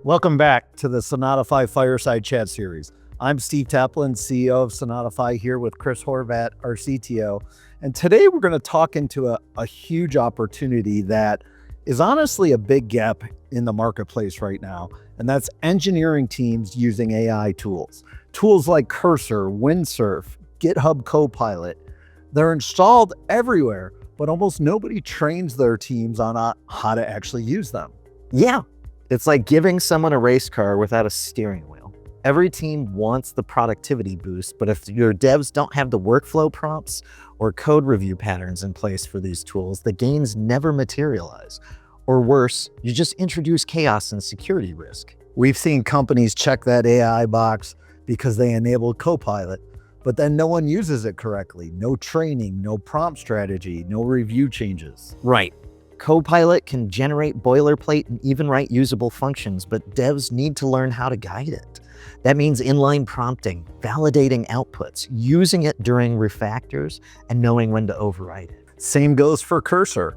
Welcome back to the Sonatafy Fireside Chat Series. I'm Steve Taplin, CEO of Sonatafy, here with Chris Horvat, our CTO. And today we're going to talk into a huge opportunity that is honestly a big gap in the marketplace right now. And that's engineering teams using AI tools. Tools like Cursor, Windsurf, GitHub Copilot. They're installed everywhere, but almost nobody trains their teams on how to actually use them. Yeah, it's like giving someone a race car without a steering wheel. Every team wants the productivity boost, but if your devs don't have the workflow prompts or code review patterns in place for these tools, the gains never materialize. Or worse, you just introduce chaos and security risk. We've seen companies check that AI box because they enabled Copilot, but then no one uses it correctly. No training, no prompt strategy, no review changes. Right. Copilot can generate boilerplate and even write usable functions, but devs need to learn how to guide it. That means inline prompting, validating outputs, using it during refactors, and knowing when to override it. Same goes for Cursor.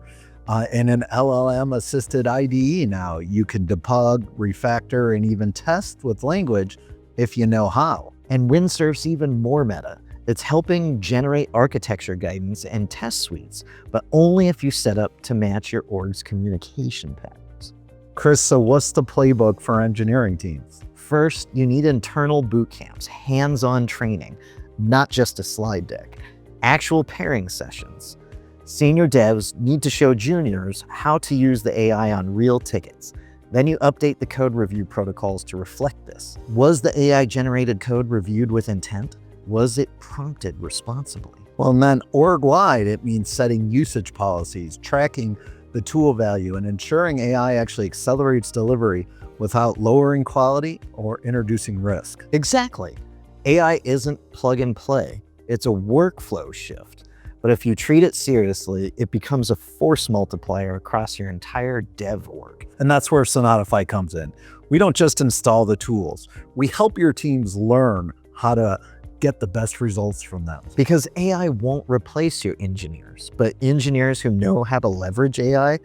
In an LLM-assisted IDE now, you can debug, refactor, and even test with language if you know how. And Windsurf's even more meta. It's helping generate architecture guidance and test suites, but only if you set up to match your org's communication patterns. Chris, so what's the playbook for engineering teams? First, you need internal bootcamps, hands-on training, not just a slide deck, actual pairing sessions. Senior devs need to show juniors how to use the AI on real tickets. Then you update the code review protocols to reflect this. Was the AI-generated code reviewed with intent? Was it prompted responsibly? Well, and then org-wide, it means setting usage policies, tracking the tool value, and ensuring AI actually accelerates delivery without lowering quality or introducing risk. Exactly. AI isn't plug and play. It's a workflow shift. But if you treat it seriously, it becomes a force multiplier across your entire dev org. And that's where Sonatafy comes in. We don't just install the tools. We help your teams learn how to get the best results from them. Because AI won't replace your engineers, but engineers who know how to leverage AI,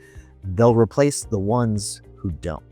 they'll replace the ones who don't.